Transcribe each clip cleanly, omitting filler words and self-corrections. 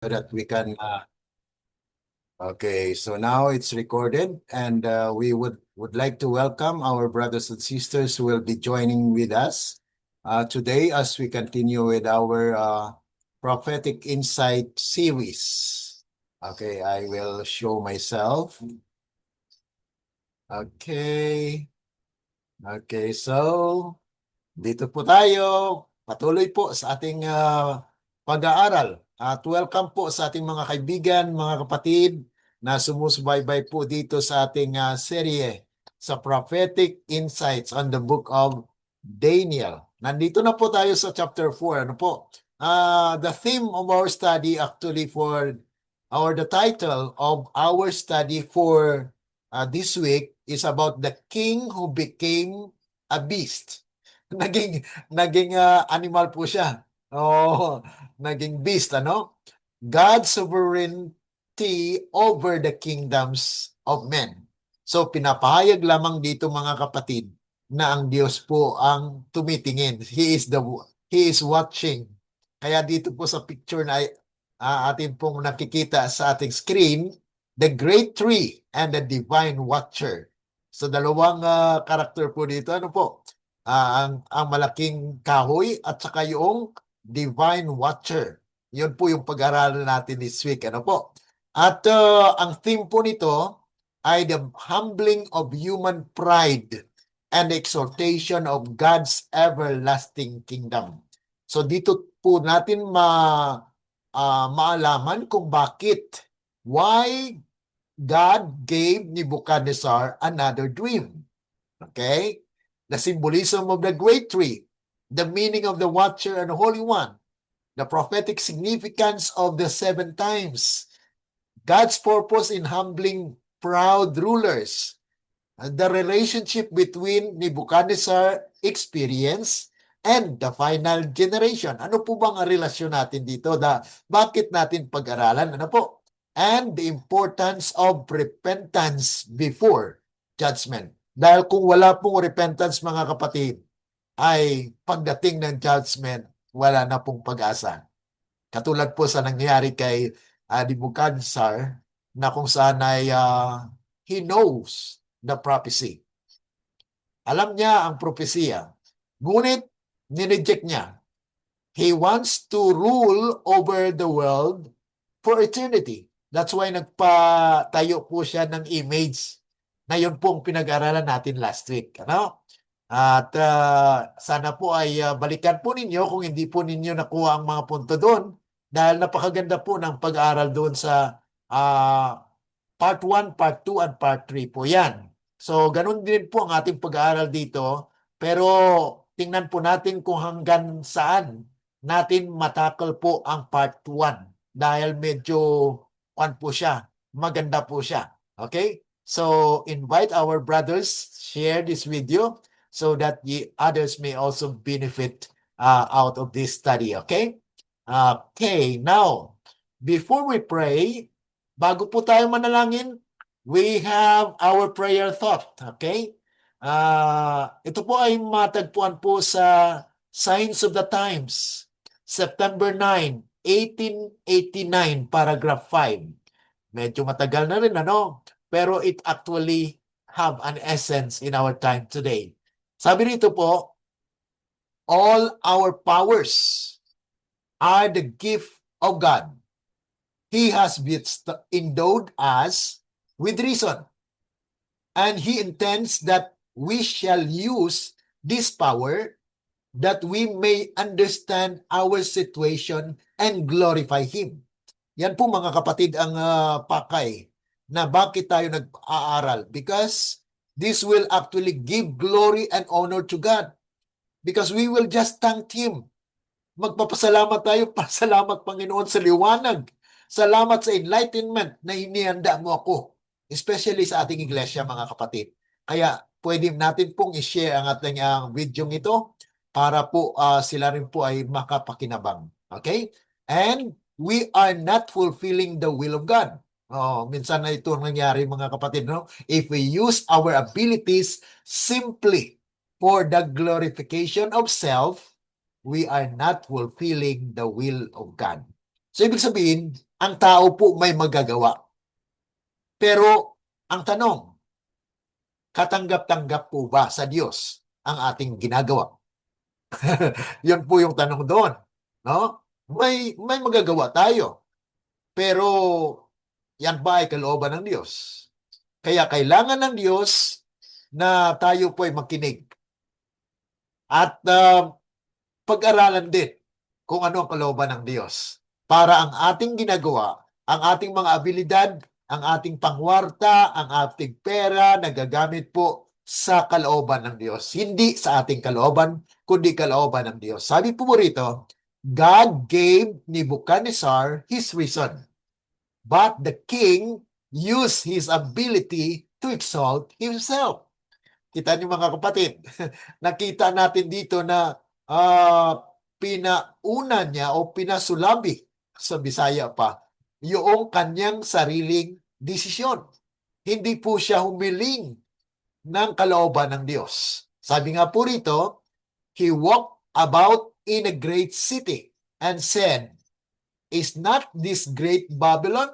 so that we can okay, so now it's recorded, and we would like to welcome our brothers and sisters who will be joining with us today as we continue with our prophetic insight series. Okay, I will show myself. Okay. Okay, so dito po tayo. Patuloy po sa ating pag-aaral. At welcome po sa ating mga kaibigan, mga kapatid na sumusubaybay po dito sa ating serye sa Prophetic Insights on the Book of Daniel. Nandito na po tayo sa chapter 4. Ano po? The theme of our study actually the title of our study for this week is about the king who became a beast. Naging animal po siya. Oh, naging beast, ano? God's sovereignty over the kingdoms of men. So pinapahayag lamang dito mga kapatid na ang Diyos po ang tumitingin. He is watching. Kaya dito po sa picture na atin pong nakikita sa ating screen, the great tree and the divine watcher. So dalawang karakter po dito. Ano po? Ang malaking kahoy at saka yung divine watcher. Yun po yung pag-aralan natin this week. Ano po? At ang theme po nito ay the humbling of human pride and exaltation of God's everlasting kingdom. So dito po natin maalaman kung why God gave Nebuchadnezzar another dream. Okay? The symbolism of the great tree, the meaning of the watcher and the holy one, the prophetic significance of the 7 times, God's purpose in humbling proud rulers, the relationship between Nebuchadnezzar experience and the final generation. Ano po bang ang relasyon natin dito? Bakit natin pag-aralan? Ano po? And the importance of repentance before judgment. Dahil kung wala pong repentance, mga kapatid, ay pagdating ng judgment, wala na pong pag-asa. Katulad po sa nangyari kay Nebuchadnezzar na kung saan ay he knows the prophecy. Alam niya ang propesya. Ngunit nireject niya. He wants to rule over the world for eternity. That's why nagpatayo po siya ng image na yun pong pinag-aralan natin last week. Ano? At sana po ay balikan po ninyo kung hindi po ninyo nakuha ang mga punto doon dahil napakaganda po ng pag-aaral doon sa part 1, part 2, and part 3 po yan. So, ganun din po ang ating pag-aaral dito. Pero tingnan po natin kung hanggang saan natin matakal po ang part 1 dahil medyo po siya, maganda po siya. Okay? So, invite our brothers, share this video so that the others may also benefit out of this study. Okay? Okay, now, before we pray, bago po tayo manalangin, we have our prayer thought. Okay? Ito po ay matagpuan po sa Signs of the Times, September 9, 1889, paragraph 5. Medyo matagal na rin, ano? Pero it actually have an essence in our time today. Sabi rito po, all our powers are the gift of God. He has endowed us with reason. And He intends that we shall use this power that we may understand our situation and glorify Him. Yan po mga kapatid ang pakay na bakit tayo nag-aaral. Because this will actually give glory and honor to God. Because we will just thank Him. Magpapasalamat tayo, pasalamat Panginoon sa liwanag. Salamat sa enlightenment na inihanda mo ako. Especially sa ating iglesia mga kapatid. Kaya pwede natin pong i-share ang ating video ito para po sila rin po ay makapakinabang. Okay? And we are not fulfilling the will of God. Minsan na ito nangyari mga kapatid. No? If we use our abilities simply for the glorification of self, we are not fulfilling the will of God. So ibig sabihin, ang tao po may magagawa. Pero ang tanong, katanggap-tanggap po ba sa Diyos ang ating ginagawa? Yun po yung tanong doon, no? May magagawa tayo, pero yan ba ay kalooban ng Diyos? Kaya kailangan ng Diyos na tayo po ay makinig at pag-aralan din kung ano ang kalooban ng Diyos para ang ating ginagawa, ang ating mga abilidad, ang ating pangwarta, ang ating pera nagagamit po sa kalooban ng Diyos. Hindi sa ating kalooban, kundi kalooban ng Diyos. Sabi po rito, God gave Nebuchadnezzar his reason, but the king used his ability to exalt himself. Kita niyo mga kapatid, nakita natin dito na pinauna niya o pinasulabi sa Bisaya pa yung kanyang sariling desisyon. Hindi po siya humiling ng kalooban ng Diyos. Sabi nga po rito, he walked about in a great city and said, is not this great Babylon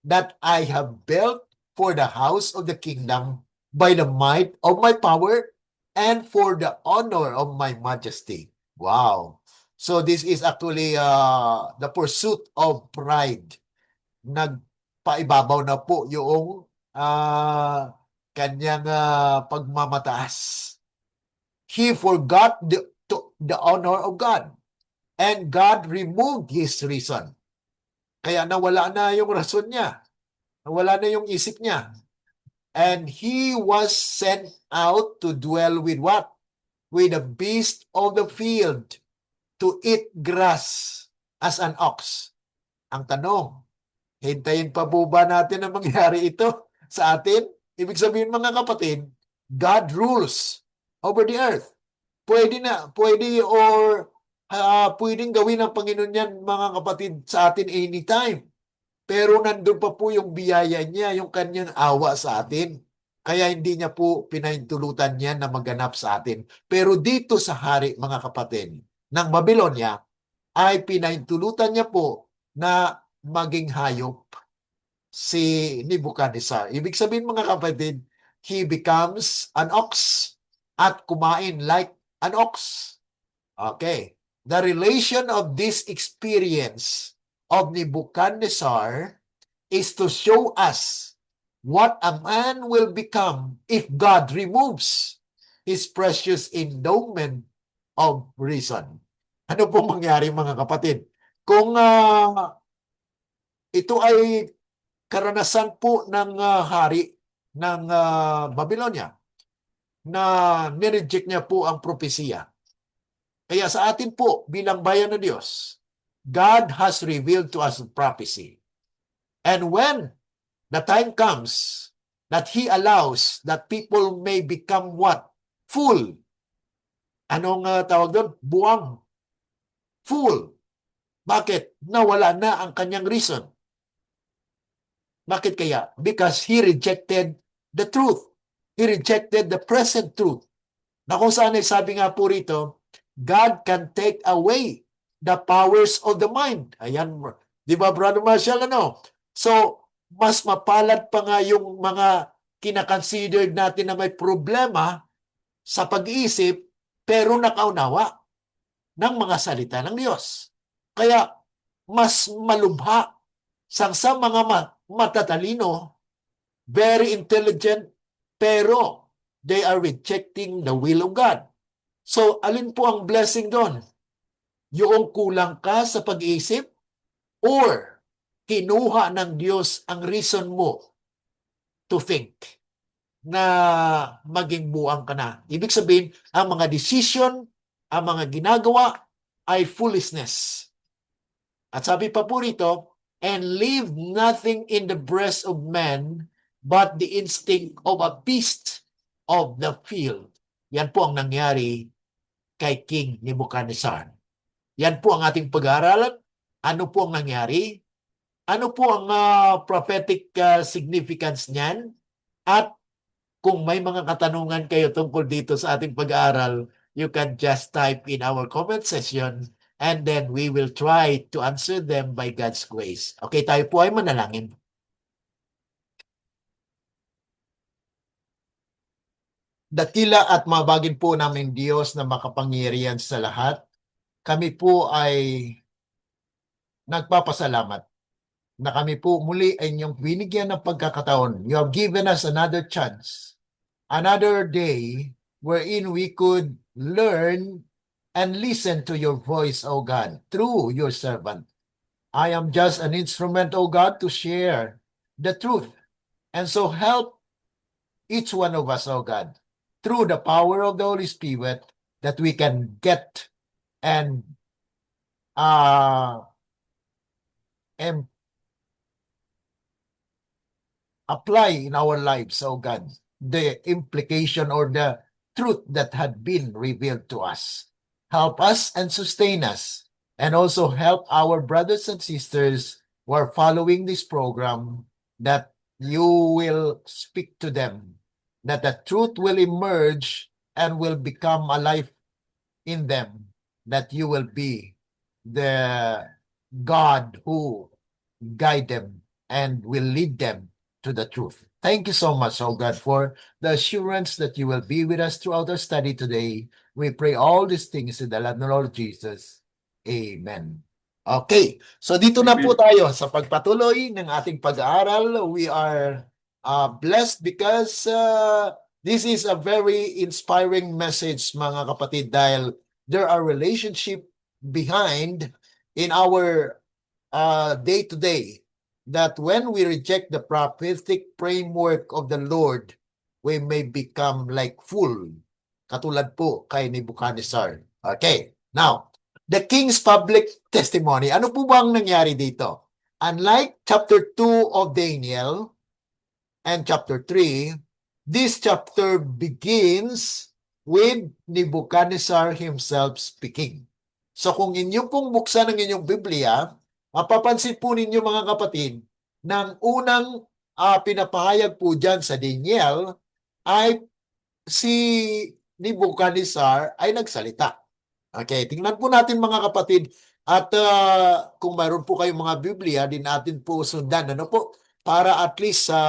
that I have built for the house of the kingdom by the might of my power and for the honor of my majesty? Wow. So this is actually the pursuit of pride. Nagpaibabaw na po yung kanyang pagmamataas. He forgot the honor of God, and God removed his reason. Kaya nawala na yung rason niya. Nawala na yung isip niya. And he was sent out to dwell with what? With the beast of the field, to eat grass as an ox. Ang tanong, hintayin pa po ba natin na mangyari ito sa atin? Ibig sabihin mga kapatid, God rules over the earth. Pwede or pwedeng gawin ng Panginoon yan mga kapatid sa atin anytime. Pero nandun pa po yung biyaya niya, yung kanyang awa sa atin. Kaya hindi niya po pinahintulutan niya na maganap sa atin. Pero dito sa hari, mga kapatid, ng Babylonia, ay pinahintulutan niya po na maging hayop si Nebuchadnezzar. Ibig sabihin mga kapatid, he becomes an ox at kumain like an ox. Okay. The relation of this experience of Nebuchadnezzar is to show us what a man will become if God removes his precious endowment of reason. Ano pong mangyari mga kapatid? Kung ito ay karanasan po ng hari ng Babylonia na nireject niya po ang propesiya. Kaya sa atin po bilang bayan ng Diyos, God has revealed to us prophecy. And when the time comes that He allows that people may become what? Fool. Anong tawag doon? Buwang. Fool. Bakit? Nawala na ang kanyang reason. Bakit kaya? Because he rejected the truth. He rejected the present truth. Na kung saan ay sabi nga po rito, God can take away the powers of the mind. Ayan, di ba Brother Marshall, ano? So, mas mapalad pa nga yung mga kinakonsider natin na may problema sa pag-iisip, pero nakaunawa ng mga salita ng Diyos. Kaya, mas malubha sa mga matatalino, very intelligent, pero they are rejecting the will of God. So, alin po ang blessing doon? Yung kulang ka sa pag-iisip or kinuha ng Diyos ang reason mo to think na maging buang ka na. Ibig sabihin, ang mga decision, ang mga ginagawa ay foolishness. At sabi pa po rito, and leave nothing in the breast of man but the instinct of a beast of the field. Yan po ang nangyari kay King Nebuchadnezzar. Yan po ang ating pag-aaralan. Ano po ang nangyari? Ano po ang prophetic significance niyan? At kung may mga katanungan kayo tungkol dito sa ating pag-aaral, you can just type in our comment section and then we will try to answer them by God's grace. Okay, tayo po ay manalangin. Dakila at mabagin po namin Diyos na makapangyarihan sa lahat. Kami po ay nagpapasalamat na kami po muli ay inyong binigyan ng pagkakataon. You have given us another chance, another day wherein we could learn and listen to your voice, O God, through your servant. I am just an instrument, O God, to share the truth. And so help each one of us, O God, through the power of the Holy Spirit, that we can get and apply in our lives, O God, the implication or the truth that had been revealed to us. Help us and sustain us, and also help our brothers and sisters who are following this program, that you will speak to them, that the truth will emerge and will become alive in them, that you will be the God who guide them and will lead them to the truth. Thank you so much, oh God, for the assurance that you will be with us throughout our study today. We pray all these things in the name of the Lord Jesus. Amen. Okay, so dito na po tayo sa pagpatuloy ng ating pag-aaral. We are blessed because this is a very inspiring message, mga kapatid, dahil there are relationship behind in our day-to-day, that when we reject the prophetic framework of the Lord, we may become like fool. Katulad po kay Nebuchadnezzar. Okay, now, the king's public testimony. Ano po ba ang nangyari dito? Unlike chapter 2 of Daniel and chapter 3, this chapter begins with Nebuchadnezzar himself speaking. So kung inyo pong buksan ang inyong Biblia, mapapansin po ninyo, mga kapatid, ng unang pinapahayag po dyan sa Daniel ay si Nebuchadnezzar ay nagsalita. Okay, tingnan po natin, mga kapatid, at kung mayroon po kayong mga Biblia, din natin po sundan, ano po, para at least sa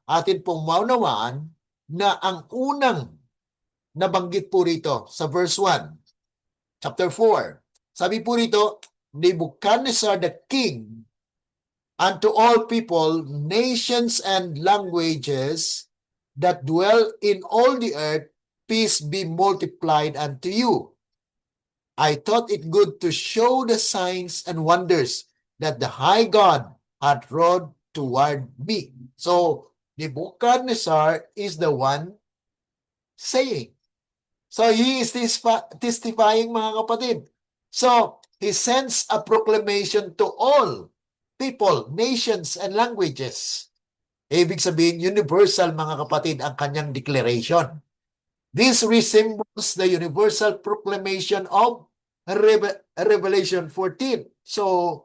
atin pong maunawaan na ang unang nabanggit po rito sa verse 1, chapter 4. Sabi po rito, Nebuchadnezzar the king, unto all people, nations, and languages that dwell in all the earth, peace be multiplied unto you. I thought it good to show the signs and wonders that the high God had wrought toward me. So, Nebuchadnezzar is the one saying. So, he is testifying, mga kapatid. So, he sends a proclamation to all people, nations, and languages. Ibig sabihin, universal, mga kapatid, ang kanyang declaration. This resembles the universal proclamation of Revelation 14. So,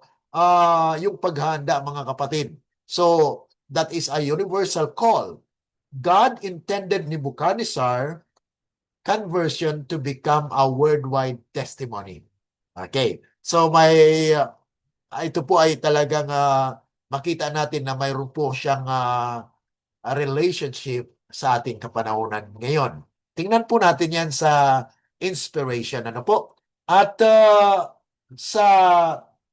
yung paghahanda, mga kapatid. So, that is a universal call. God intended Nebuchadnezzar conversion to become a worldwide testimony. Okay. So, ito po ay talagang makita natin na mayroon po siyang a relationship sa ating kapanahunan ngayon. Tingnan po natin yan sa inspiration. Ano po? At sa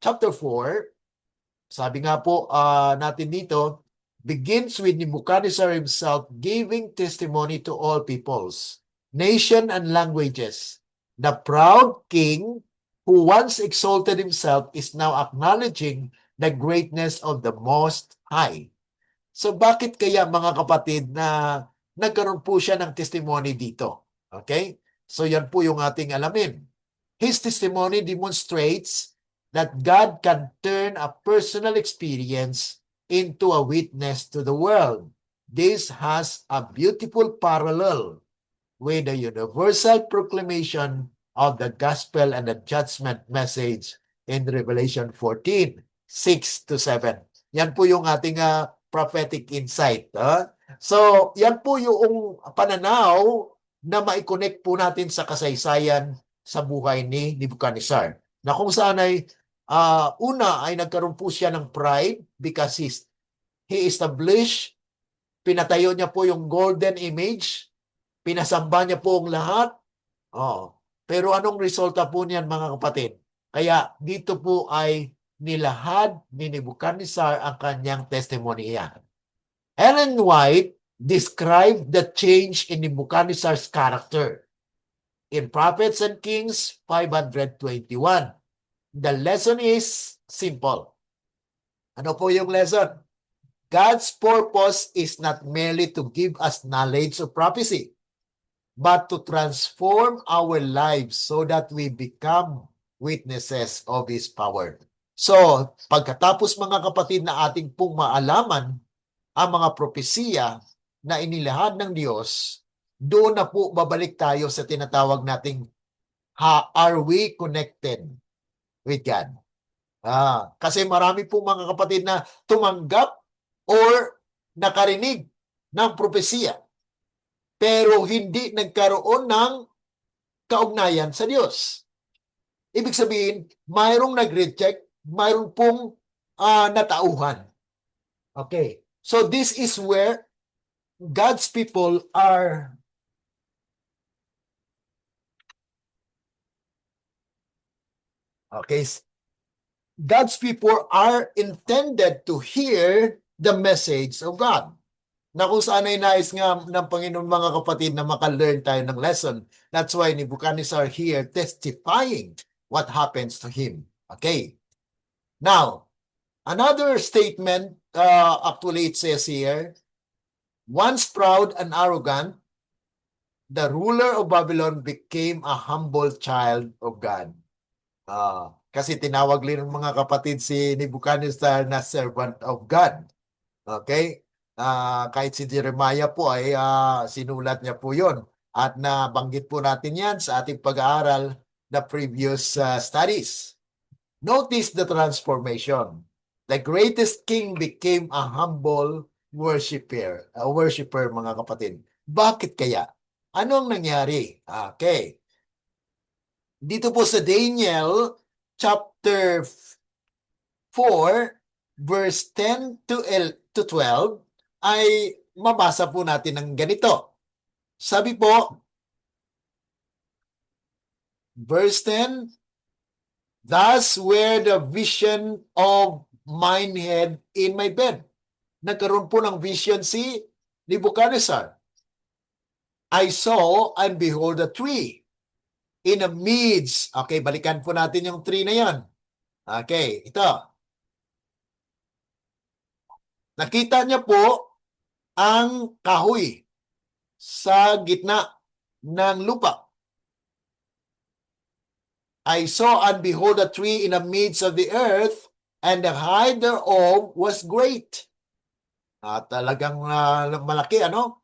chapter 4, sabi nga po natin dito, begins with Nebuchadnezzar himself giving testimony to all peoples, nation, and languages. The proud king who once exalted himself is now acknowledging the greatness of the Most High. So bakit kaya, mga kapatid, na nagkaroon po siya ng testimony dito? Okay? So yan po yung ating alamin. His testimony demonstrates that God can turn a personal experience into a witness to the world. This has a beautiful parallel with the universal proclamation of the gospel and the judgment message in Revelation 14, 6-7. Yan po yung ating prophetic insight. So, yan po yung pananaw na maikonnect po natin sa kasaysayan sa buhay ni Nebuchadnezzar. na kung saan ay una ay nagkaroon po siya ng pride because he established, pinatayo niya po yung golden image, pinasamba niya po ang lahat. Oh. Pero anong resulta po niyan mga kapatid? Kaya dito po ay nilahad ni Nebuchadnezzar ang kanyang testimoniya. Ellen White described the change in Nebuchadnezzar's character in Prophets and Kings 521. The lesson is simple. Ano po yung lesson? God's purpose is not merely to give us knowledge of prophecy, but to transform our lives so that we become witnesses of His power. So, pagkatapos mga kapatid na ating pong maalaman ang mga propesiya na inilahad ng Diyos, doon na po babalik tayo sa tinatawag nating are we connected with God? Kasi marami po mga kapatid na tumanggap or nakarinig ng propesiya pero hindi nagkaroon ng kaugnayan sa Diyos. Ibig sabihin, mayroong nag-reject, mayroong pong natauhan. Okay. So this is where God's people are God's people are intended to hear the message of God. Na kung saan ay nais nga ng Panginoon mga kapatid na makalearn tayo ng lesson. That's why Nebuchadnezzar here testifying what happens to him. Okay. Now, another statement, actually it says here, once proud and arrogant, the ruler of Babylon became a humble child of God. Kasi tinawag rin ng mga kapatid si Nebuchadnezzar na servant of God. Okay? Kahit si Jeremiah po ay sinulat niya po yon. At nabanggit po natin yan sa ating pag-aaral na previous studies. Notice the transformation. The greatest king became a humble worshiper. A worshiper, mga kapatid. Bakit kaya? Anong nangyari? Okay. Dito po sa Daniel chapter 4, verse 10 to 12, ay mabasa po natin ng ganito. Sabi po, verse 10, thus were the vision of mine head in my bed. Nagkaroon po ng vision si Nebuchadnezzar. I saw and behold a tree in the midst. Okay, balikan po natin yung tree na yan. Okay, ito. Nakita niya po ang kahoy sa gitna ng lupa. I saw and behold a tree in the midst of the earth, and the height thereof was great. Talagang malaki, ano?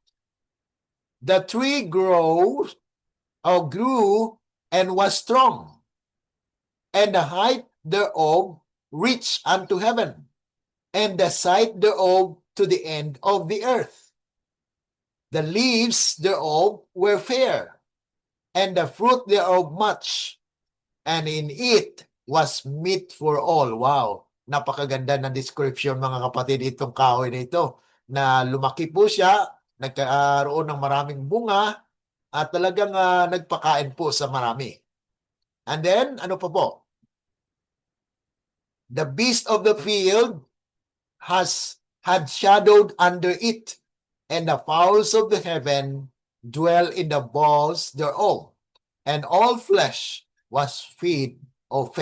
The tree grew and was strong, and the height thereof reached unto heaven, and the sight thereof to the end of the earth. The leaves thereof were fair, and the fruit thereof much, and in it was meat for all. Wow! Napakaganda ng description mga kapatid itong kahoy na ito, na lumaki po siya, nagkaroon ng maraming bunga, at talagang nagpakain po sa marami. And then, ano pa po? The beast of the field had shadowed under it, and the fowls of the heaven dwell in the boughs thereof, and all flesh was fed of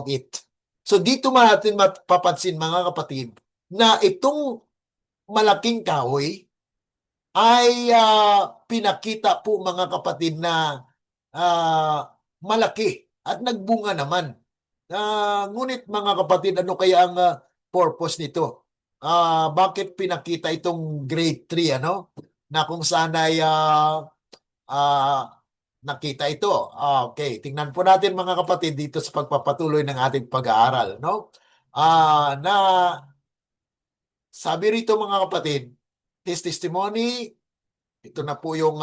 it. So dito natin mapapansin mga kapatid na itong malaking kahoy ay pinakita po mga kapatid na malaki at nagbunga naman. Ngunit mga kapatid, ano kaya ang purpose nito? Bakit pinakita itong grade 3, ano? Na kung saan ay nakita ito. Okay, tingnan po natin mga kapatid dito sa pagpapatuloy ng ating pag-aaral, no? Na sabi rito mga kapatid, his testimony, ito na po yung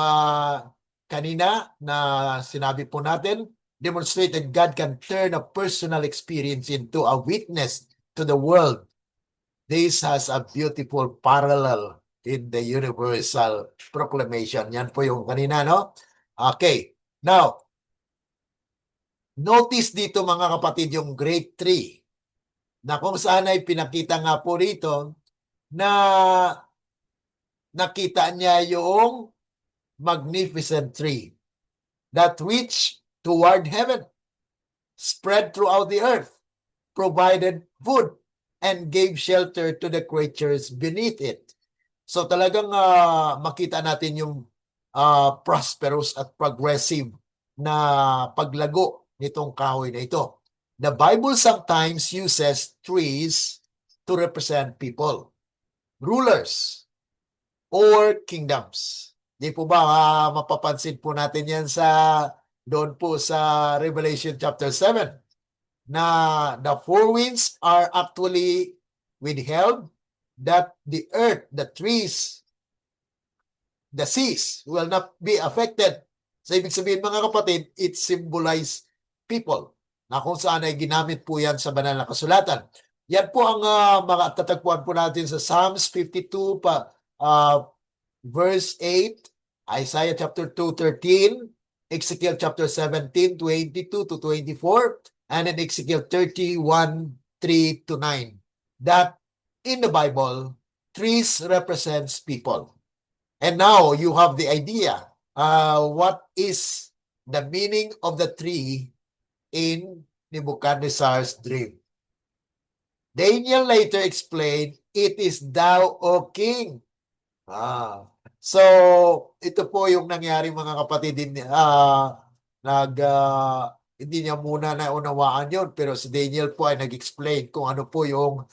kanina na sinabi po natin, demonstrate that God can turn a personal experience into a witness to the world. This has a beautiful parallel in the Universal Proclamation. Yan po yung kanina, no? Okay. Now, notice dito mga kapatid yung great tree na kung saan ay pinakita nga po rito na nakita niya yung magnificent tree that reached toward heaven, spread throughout the earth, provided food, and gave shelter to the creatures beneath it. So talagang makita natin yung prosperous at progressive na paglago nitong kahoy na ito. The Bible sometimes uses trees to represent people, rulers, or kingdoms. Di po ba mapapansin po natin yan doon po sa Revelation chapter 7 na the four winds are actually withheld, that the earth, the trees, the seas will not be affected. So ibig sabihin mga kapatid, it symbolizes people na kung saan ay ginamit po yan sa banal na kasulatan. Yan po ang mga tatagpuan po natin sa Psalms 52 verse 8, Isaiah chapter 2:13, Ezekiel chapter 17:22-24, and in Ezekiel 31:3-9. That in the Bible, trees represents people. And now you have the idea what is the meaning of the tree in Nebuchadnezzar's dream. Daniel later explained, "It is thou, O king." So ito po yung nangyari mga kapatid din, hindi niya muna naunawaan yun, pero si Daniel po ay nag-explain kung ano po yung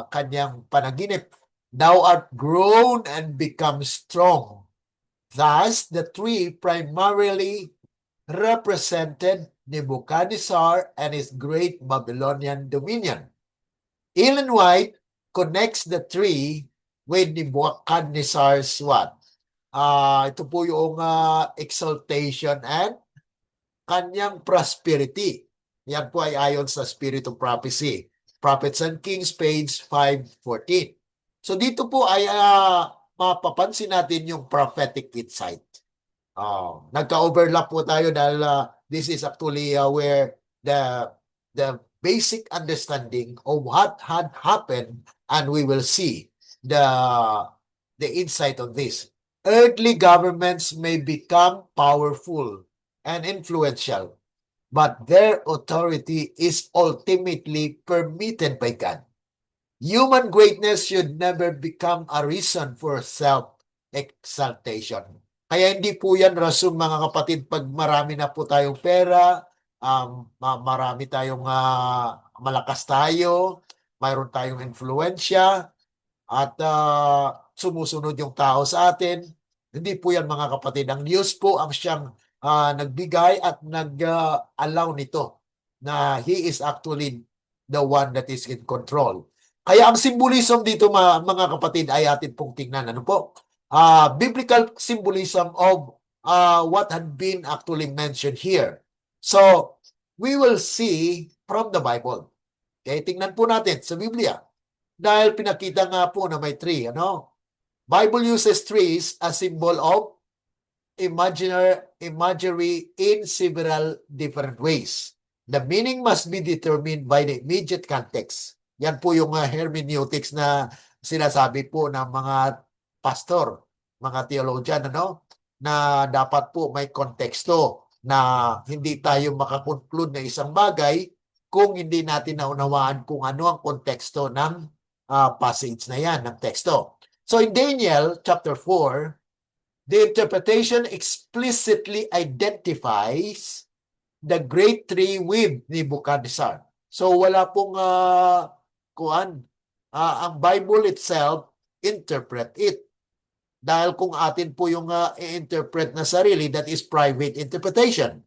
kanyang panaginip. Thou art grown and become strong. Thus, the tree primarily represented Nebuchadnezzar and his great Babylonian dominion. Ellen White connects the tree with Nebuchadnezzar's what? Ito po yung exaltation and kanyang prosperity. Yan po ay ayon sa Spirit of Prophecy. Prophets and Kings, page 514. So dito po ay mapapansin natin yung prophetic insight. Nagka-overlap po tayo dahil this is actually where the basic understanding of what had happened, and we will see the insight of this. Earthly governments may become powerful and influential, but their authority is ultimately permitted by God. Human greatness should never become a reason for self-exaltation. Kaya hindi po yan rason mga kapatid pag marami na po tayong pera, marami tayong malakas tayo, mayroon tayong influensya, at sumusunod yung tao sa atin. Hindi po yan mga kapatid. Ang Diyos po ang siyang nagbigay at nag-allow nito na He is actually the one that is in control. Kaya ang symbolism dito mga kapatid ay atin pong tingnan. Ano po? Biblical symbolism of what had been actually mentioned here. So, we will see from the Bible. Okay, tingnan po natin sa Biblia. Dahil pinakita nga po na may tree, ano? Bible uses trees as symbol of imagery in several different ways. The meaning must be determined by the immediate context. Yan po yung hermeneutics na sinasabi po ng mga pastor, mga theologian, ano? Na dapat po may konteksto na hindi tayo makakonclude na isang bagay kung hindi natin naunawaan kung ano ang konteksto ng passage na yan, ng teksto. So in Daniel chapter 4, the interpretation explicitly identifies the great tree with Nebuchadnezzar. So wala pong ang Bible itself interpret it. Dahil kung atin po yung i-interpret na sarili, that is private interpretation.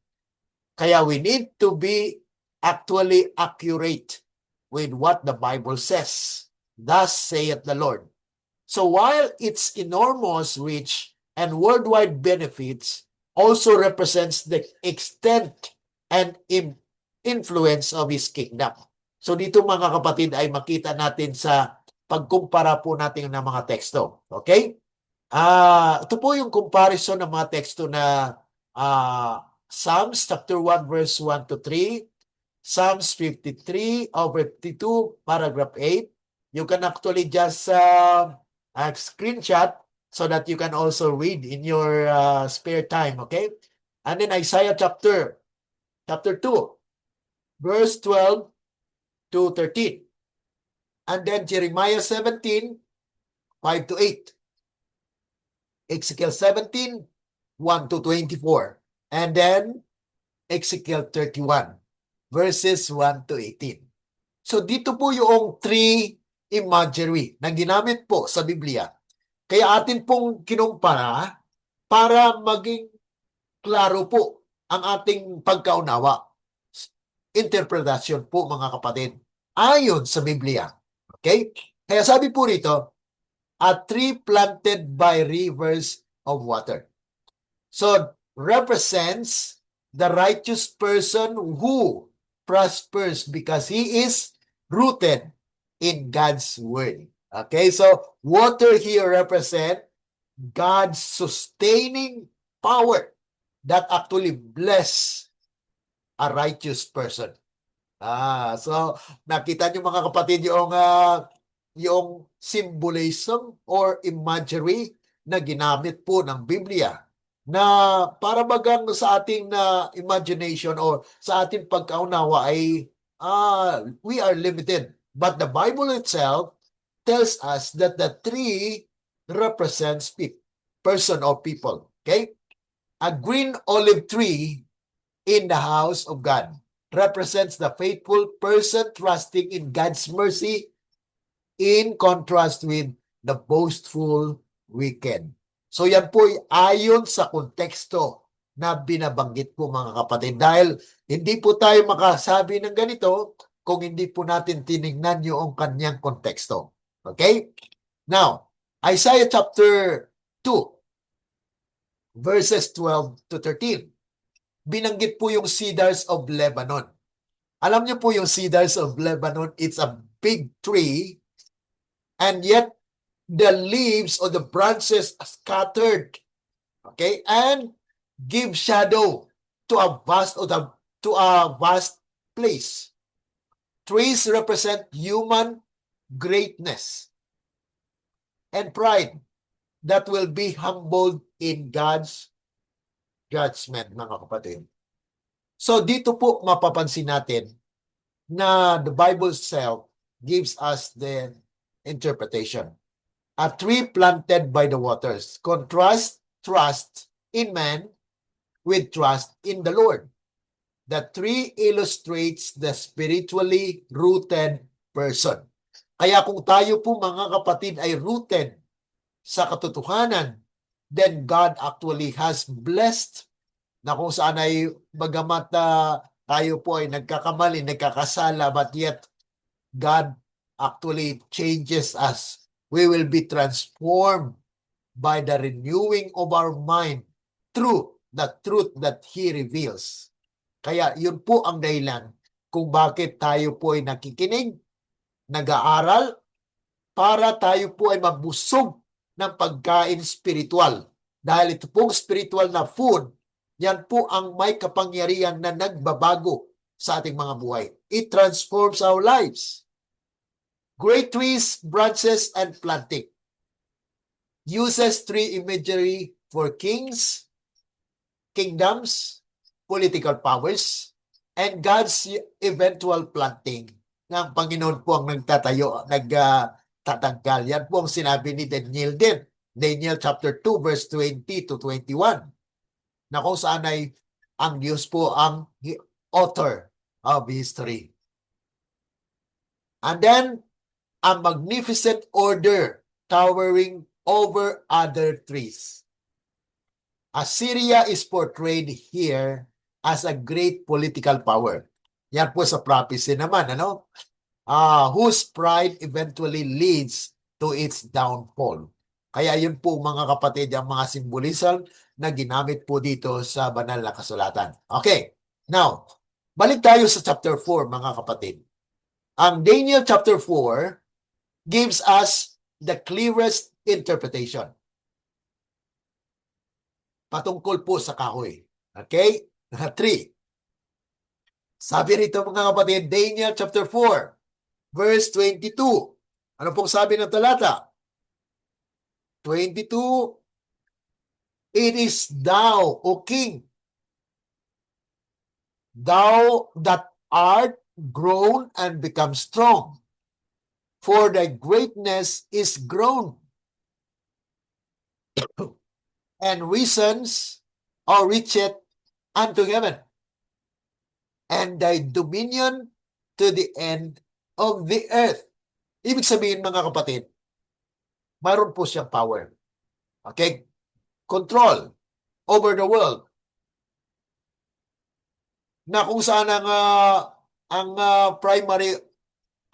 Kaya we need to be actually accurate with what the Bible says. Thus saith the Lord. So while its enormous reach and worldwide benefits also represents the extent and influence of His kingdom. So dito mga kapatid ay makita natin sa pagkumpara po natin ng mga teksto. Okay? Ito po yung comparison ng mga teksto na Psalms chapter 1 verse 1 to 3, Psalms 53 over 52, paragraph 8. You can actually just screenshot so that you can also read in your spare time, okay? And then Isaiah chapter 2, verse 12 to 13. And then Jeremiah 17, 5 to 8. Ezekiel 17, 1 to 24. And then Ezekiel 31, verses 1 to 18. So dito po yung three imagery na ginamit po sa Biblia. Kaya atin pong kinumpara para maging klaro po ang ating pagkaunawa. Interpretasyon po mga kapatid ayon sa Biblia. Okay? Kaya sabi po rito, a tree planted by rivers of water. So, represents the righteous person who prospers because he is rooted in God's word. Okay, so water here represent God's sustaining power that actually bless a righteous person. So nakita niyo mga kapatid yung symbolism or imagery na ginamit po ng Biblia na para bagang sa ating imagination or sa ating pagkaunawa ay we are limited. But the Bible itself tells us that the tree represents person or people. Okay? A green olive tree in the house of God represents the faithful person trusting in God's mercy in contrast with the boastful wicked. So yan po ay ayon sa konteksto na binabanggit po mga kapatid. Dahil hindi po tayo makasabi ng ganito kung hindi po natin tinignan yung kanyang konteksto. Okay? Now, Isaiah chapter 2, verses 12 to 13. Binanggit po yung cedars of Lebanon. Alam niyo po yung cedars of Lebanon, it's a big tree and yet the leaves or the branches are scattered, okay, and give shadow to a vast place. Trees represent human greatness and pride that will be humbled in God's judgment, mga kapatid. So dito po mapapansin natin na the Bible itself gives us the interpretation. A tree planted by the waters. Contrast trust in man with trust in the Lord. The tree illustrates the spiritually rooted person. Kaya kung tayo po mga kapatid ay rooted sa katotohanan, then God actually has blessed na kung saan ay bagamat tayo po ay nagkakamali, nagkakasala, but yet God actually changes us. We will be transformed by the renewing of our mind through the truth that He reveals. Kaya yun po ang dahilan kung bakit tayo po ay nakikinig, nag-aaral, para tayo po ay mabusog ng pagkain spiritual. Dahil ito pong spiritual na food, yan po ang may kapangyarihan na nagbabago sa ating mga buhay. It transforms our lives. Great trees, branches, and planting. Uses tree imagery for kings, kingdoms, political powers, and God's eventual planting. Ng Panginoon po ang nagtatanggal. Yan po ang sinabi ni Daniel din. Daniel chapter 2 verse 20 to 21. Na kung saan ay ang Diyos po ang author of history. And then, a magnificent order towering over other trees. Assyria is portrayed here as a great political power. Yan po sa prophecy naman, whose pride eventually leads to its downfall. Kaya yun po mga kapatid, ang mga symbolism na ginamit po dito sa banal na kasulatan. Okay, now, Balik tayo sa chapter 4, mga kapatid. Ang Daniel chapter 4 gives us the clearest interpretation patungkol po sa kahoy. Okay? 3. Sabi rito, mga kapatid, Daniel chapter 4, verse 22. Ano pong sabi ng talata? 22, it is thou, O king, thou that art grown and become strong, for thy greatness is grown, and reasons or reacheth unto heaven, and thy dominion to the end of the earth. Ibig sabihin, mga kapatid, mayroon po siyang power. Okay? Control over the world. Na kung saan ang primary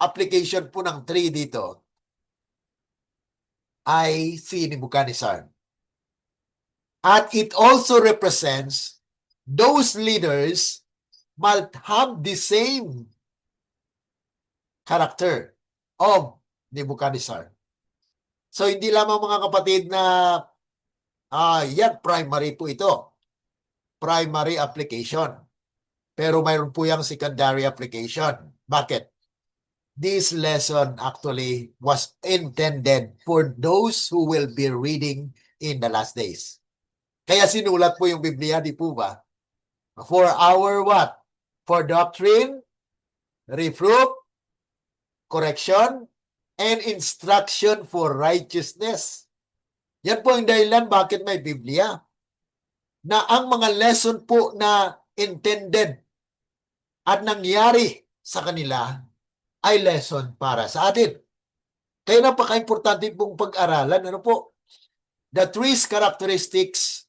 application po ng 3 dito ay si Nebuchadnezzar. At it also represents those leaders might have the same character of Nebuchadnezzar. So hindi lamang, mga kapatid, na yan primary po ito. Primary application. Pero mayroon po yung secondary application. Bakit? This lesson actually was intended for those who will be reading in the last days. Kaya sinulat po yung Biblia, di po ba? For our what? For doctrine, reproof, correction, and instruction for righteousness. Yan po ang dahilan bakit may Biblia. Na ang mga lesson po na intended at nangyari sa kanila ay lesson para sa atin. Kaya napaka-importante pong pag-aralan. Ano po? The 3 characteristics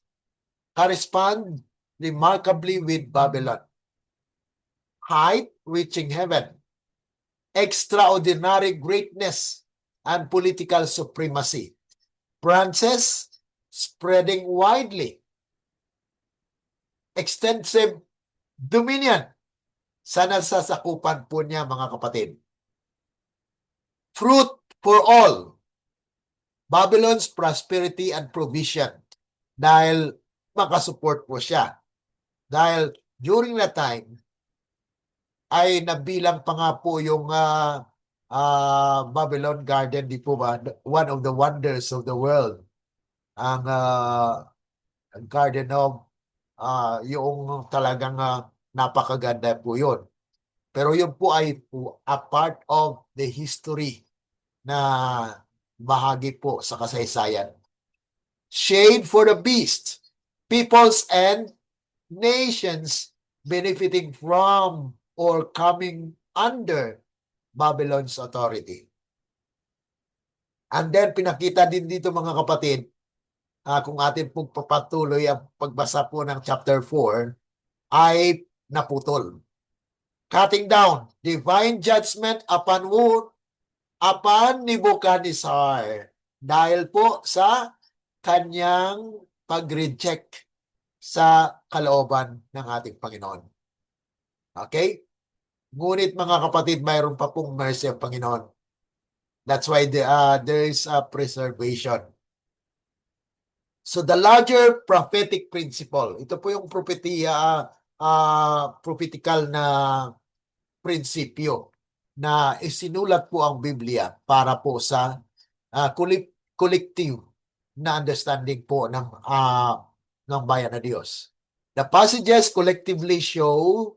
correspond remarkably with Babylon. Height, reaching heaven. Extraordinary greatness and political supremacy. Branches, spreading widely. Extensive dominion. Sa nasasakupan po niya, mga kapatid. Fruit for all. Babylon's prosperity and provision. Dahil makasupport po siya. Dahil during that time, ay nabilang pa nga po yung Babylon Garden, di po ba? One of the wonders of the world. Ang Garden of, yung talagang napakaganda po yun. Pero yun po ay a part of the history na bahagi po sa kasaysayan. Shade for the beast, peoples and nations benefiting from or coming under Babylon's authority. And then pinakita din dito, mga kapatid, kung atin pong papatuloy ang pagbasa po ng chapter 4, ay naputol. Cutting down, divine judgment upon who? Upon Nebuchadnezzar. Dahil po sa kanyang pag-reject sa kalooban ng ating Panginoon. Okay? Ngunit, mga kapatid, mayroon pa pong mercy ang Panginoon. That's why there is a preservation. So the larger prophetic principle, ito po yung prophetical na prinsipyo na isinulat po ang Biblia para po sa collective na understanding po ng bayan na Diyos. The passages collectively show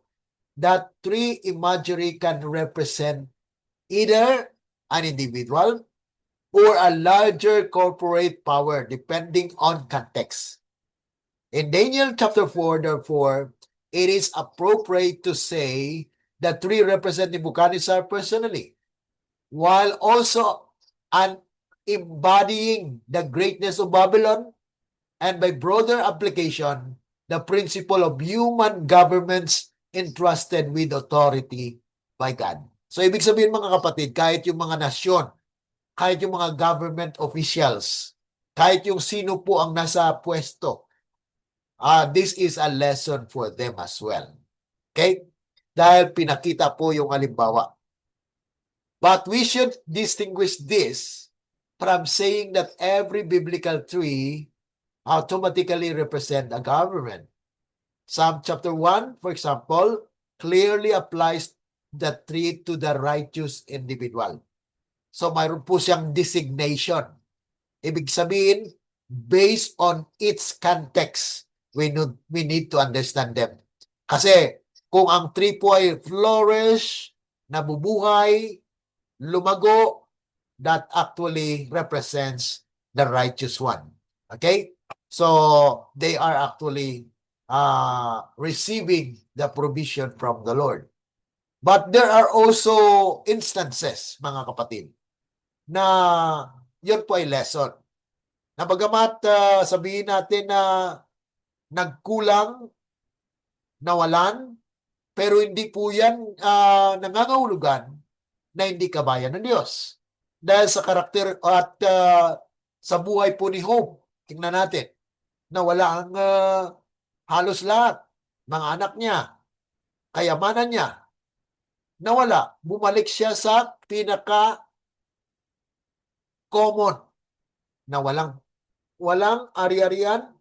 that 3 imagery can represent either an individual or a larger corporate power depending on context. In Daniel chapter 4, therefore, it is appropriate to say that 3 represent Nebuchadnezzar personally, while also embodying the greatness of Babylon, and by broader application, the principle of human governments entrusted with authority by God. So, ibig sabihin, mga kapatid, kahit yung mga nasyon, kahit yung mga government officials, kahit yung sino po ang nasa pwesto, this is a lesson for them as well. Okay? Dahil pinakita po yung halimbawa. But we should distinguish this from saying that every biblical tree automatically represent a government. Psalm chapter 1, for example, clearly applies the tree to the righteous individual. So mayroon po siyang designation. Ibig sabihin, based on its context, we need to understand them. Kasi kung ang tree po ay flourish, nabubuhay, lumago, that actually represents the righteous one. Okay? So, they are actually receiving the provision from the Lord. But there are also instances, mga kapatid, na yun po ay lesson. Na bagamat sabihin natin na nagkulang, nawalan, pero hindi po yan nangangahulugan na hindi kabayan ng Diyos. Dahil sa karakter at sa buhay po ni Job, tingnan natin, na wala ang halos lahat, mga anak niya, kayamanan niya, nawala. Bumalik siya sa pinaka-common na walang ari-arian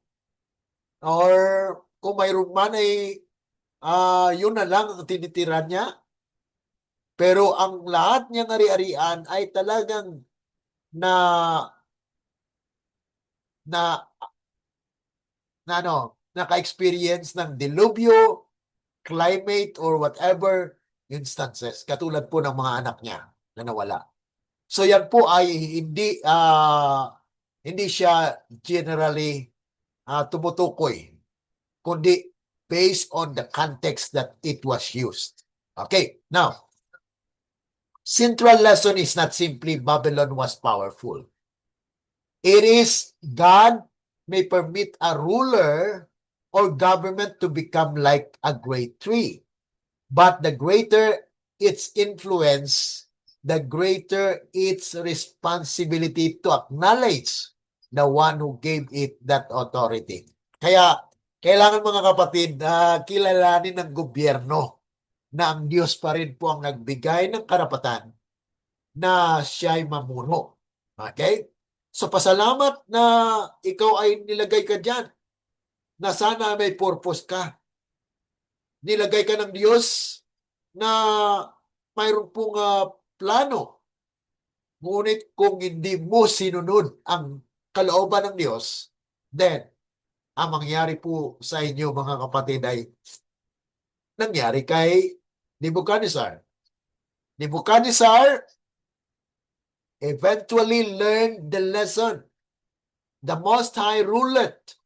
or kung mayroon man ay yun na lang ang tinitiran niya. Pero ang lahat niyang ari-arian ay talagang naka-experience ng dilubyo, climate, or whatever instances. Katulad po ng mga anak niya na nawala. So yan po ay hindi siya generally tumutukoy, kundi based on the context that it was used. Okay, now, central lesson is not simply Babylon was powerful. It is God may permit a ruler or government to become like a great tree. But the greater its influence, the greater its responsibility to acknowledge the one who gave it that authority. Kaya, kailangan mga kapatid, kilalanin ng gobyerno na ang Diyos pa rin po ang nagbigay ng karapatan na siya'y mamuno. Okay? So, pasalamat na ikaw ay nilagay ka dyan, na sana may purpose ka. Nilagay ka ng Diyos na mayroon pong plano. Ngunit kung hindi mo sinunod ang kalooban ng Diyos, then, ang mangyari po sa inyo mga kapatid ay nangyari kay Nebuchadnezzar. Nebuchadnezzar eventually learned the lesson. The Most High ruleth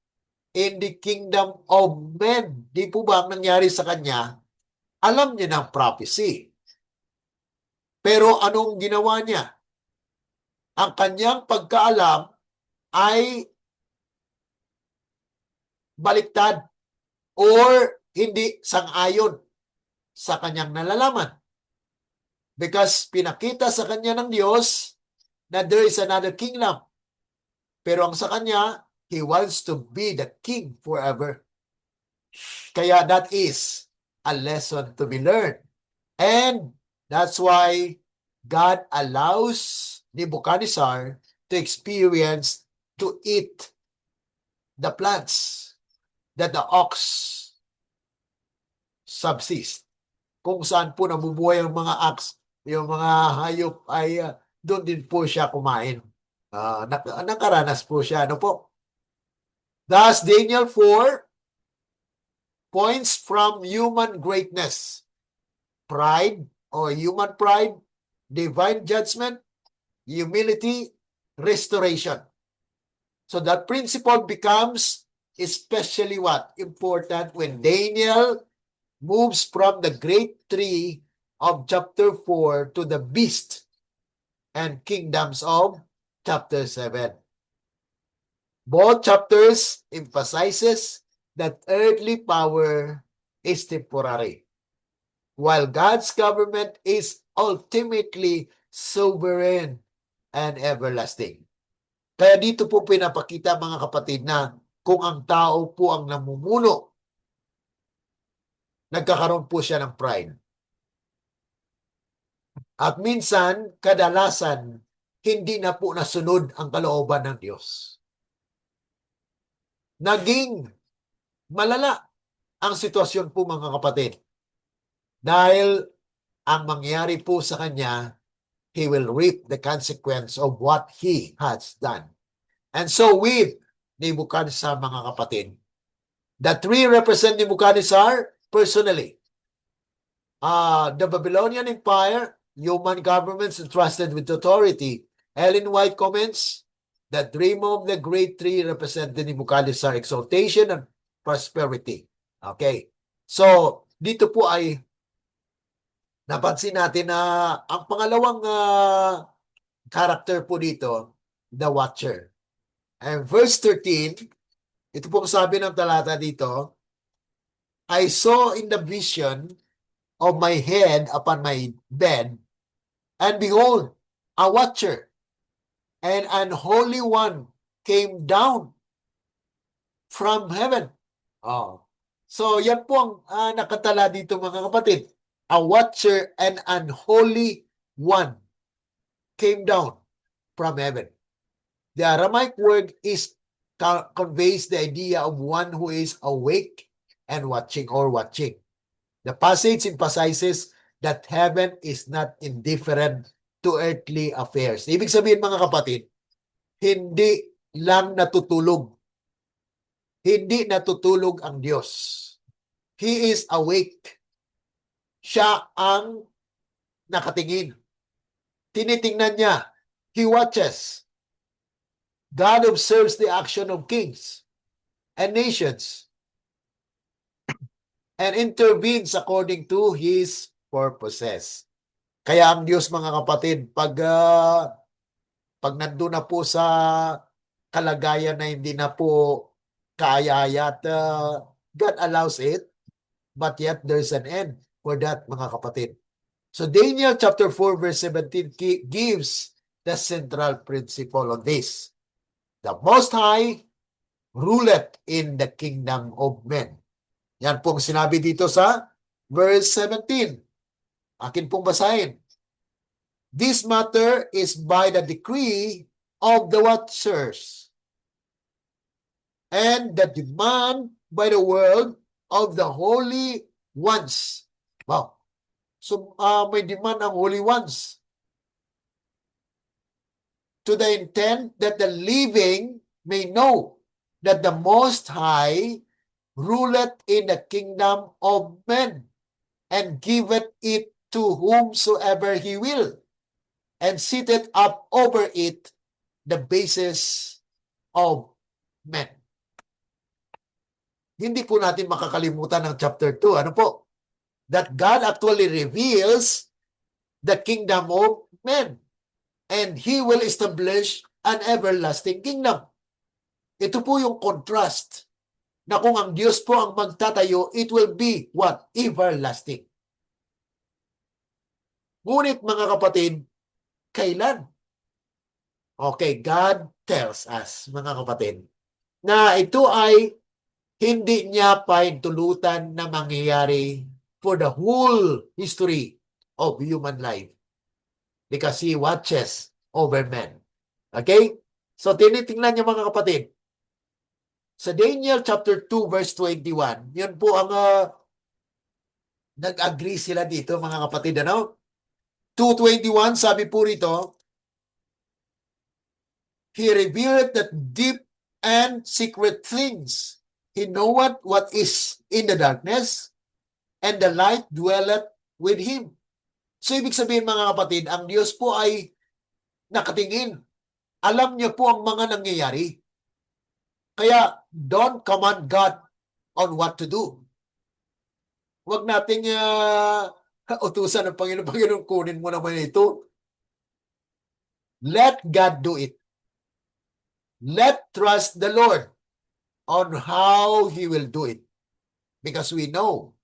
in the kingdom of men. Di po ba ang nangyari sa kanya? Alam niya ng prophecy. Pero anong ginawa niya? Ang kanyang pagkaalam ay baliktad or hindi sang-ayon sa kanyang nalalaman. Because pinakita sa kanya ng Diyos na there is another kingdom. Pero ang sa kanya, he wants to be the king forever. Kaya that is a lesson to be learned. And that's why God allows Nebuchadnezzar to experience, to eat the plants that the ox subsist. Kung saan po nabubuhay ang mga ox, yung mga hayop ay doon din po siya kumain. Nakaranas po siya. Ano po? Thus, Daniel 4 points from human greatness, pride or human pride, divine judgment, humility, restoration. So that principle becomes especially important when Daniel moves from the great tree of chapter 4 to the beast and kingdoms of chapter 7. Both chapters emphasizes that earthly power is temporary, while God's government is ultimately sovereign and everlasting. Kaya dito po pinapakita mga kapatid na kung ang tao po ang namumuno nagkakaroon po siya ng pride. At minsan, kadalasan, hindi na po nasunod ang kalooban ng Diyos. Naging malala ang sitwasyon po mga kapatid. Dahil ang mangyari po sa kanya, he will reap the consequence of what he has done. And so with Nebuchadnezzar, mga kapatid, the three represent Nebuchadnezzar personally. The Babylonian Empire, human governments entrusted with authority. Ellen White comments, the dream of the great three represented Nebuchadnezzar, exaltation and prosperity. Okay. So, dito po ay napansin natin na ang pangalawang character po dito, the watcher. And verse 13, ito pong sabi ng talata dito, I saw in the vision of my head upon my bed, and behold, a watcher, and an holy one came down from heaven. Oh. So, yan po ang nakatala dito mga kapatid. A watcher and an holy one came down from heaven. The Aramaic word is conveys the idea of one who is awake and watching or watching. The passage emphasizes that heaven is not indifferent to earthly affairs. Ibig sabihin mga kapatid, hindi lang natutulog. Hindi natutulog ang Diyos. He is awake. Siya ang nakatingin. Tinitingnan niya. He watches. God observes the action of kings and nations and intervenes according to His purposes. Kaya ang Diyos mga kapatid, pag nandun na po sa kalagayan na hindi na po kaya-aya at God allows it, but yet there's an end for that mga kapatid. So Daniel chapter 4 verse 17 gives the central principle on this. The Most High ruleth in the kingdom of men. Yan pong sinabi dito sa verse 17. Akin pong basahin. This matter is by the decree of the watchers and the demand by the world of the holy ones. Wow. So may demand ang holy ones to the intent that the living may know that the Most High ruleth in the kingdom of men and giveth it to whomsoever he will and sitteth up over it the basis of men. Hindi po natin makakalimutan ng chapter 2. Ano po? That God actually reveals the kingdom of men and He will establish an everlasting kingdom. Ito po yung contrast na kung ang Diyos po ang magtatayo, it will be what? Everlasting. Ngunit mga kapatid, kailan? Okay, God tells us, mga kapatid, na ito ay hindi niya paintulutan na mangyayari for the whole history of human life because He watches over men. Okay? So, tinitingnan niyo mga kapatid, sa Daniel chapter 2 verse 21, yun po ang nag-agree sila dito mga kapatid. Ano? 2:21, sabi po rito, He revealed the deep and secret things. He knoweth what is in the darkness, and the light dwelleth with Him. So, ibig sabihin mga kapatid, ang Diyos po ay nakatingin. Alam niya po ang mga nangyayari. Kaya, don't command God on what to do. Huwag nating utusan ng Panginoon, Panginoon, kunin mo naman ito. Let God do it. Let trust the Lord on how He will do it. Because we know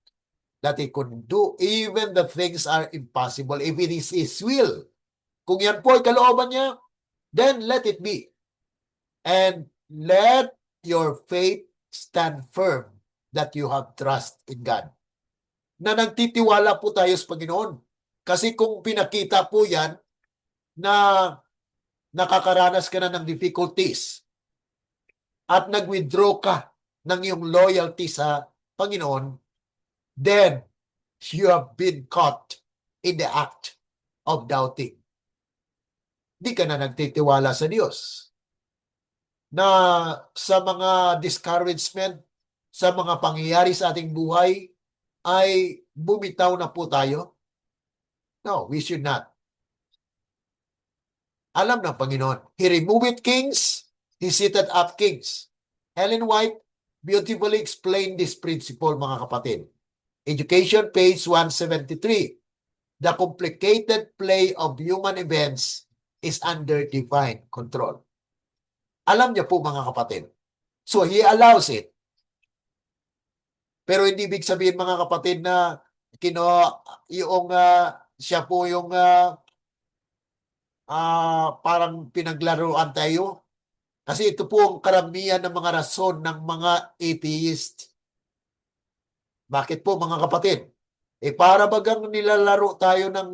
that He could do even the things are impossible if it is His will. Kung yan po ay kalooban niya, then let it be. And let your faith stand firm that you have trust in God. na nagtitiwala po tayo sa Panginoon. Kasi kung pinakita po yan na nakakaranas ka na ng difficulties at nag-withdraw ka ng iyong loyalty sa Panginoon, then you have been caught in the act of doubting. Di ka na nagtitiwala sa Diyos. Na sa mga discouragement, sa mga pangyayari sa ating buhay, ay bumitaw na po tayo? No, we should not. Alam ng Panginoon, He removed kings, He seated up kings. Ellen White beautifully explained this principle, mga kapatid. Education, page 173. The complicated play of human events is under divine control. Alam niya po, mga kapatid. So, He allows it. Pero hindi ibig sabihin, mga kapatid, na siya po yung parang pinaglaruan tayo. Kasi ito po ang karamihan ng mga rason ng mga atheist. Bakit po, mga kapatid? Para bagang nilalaro tayo ng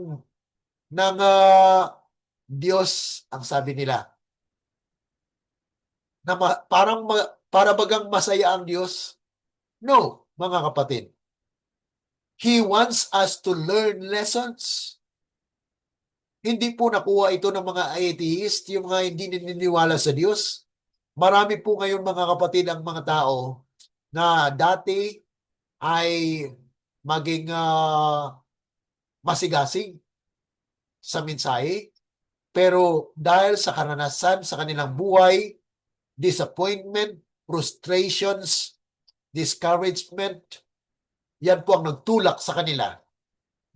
Diyos, ang sabi nila. Na para bagang masaya ang Diyos. No, mga kapatid. He wants us to learn lessons. Hindi po nakuha ito ng mga atheist, yung mga hindi naniniwala sa Diyos. Marami po ngayon, mga kapatid, ang mga tao na dati ay maging masigasig sa mensahe, pero dahil sa karanasan sa kanilang buhay, disappointment, frustrations, discouragement, yan po ang nagtulak sa kanila.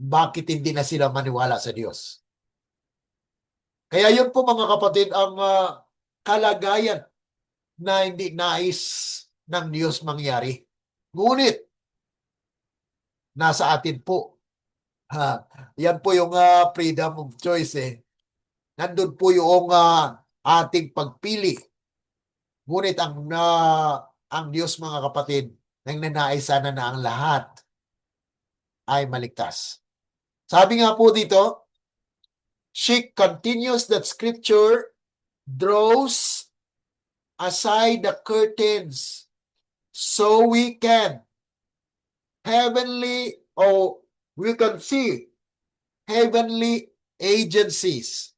Bakit hindi na sila maniwala sa Diyos? Kaya yun po, mga kapatid, ang kalagayan na hindi nais ng Diyos mangyari. Ngunit, nasa atin po. Yan po yung freedom of choice. Nandun po yung ating pagpili. Ngunit ang Diyos, mga kapatid, nagnanais sana na ang lahat ay maligtas. Sabi nga po dito, she continues that Scripture draws aside the curtains so we can see heavenly agencies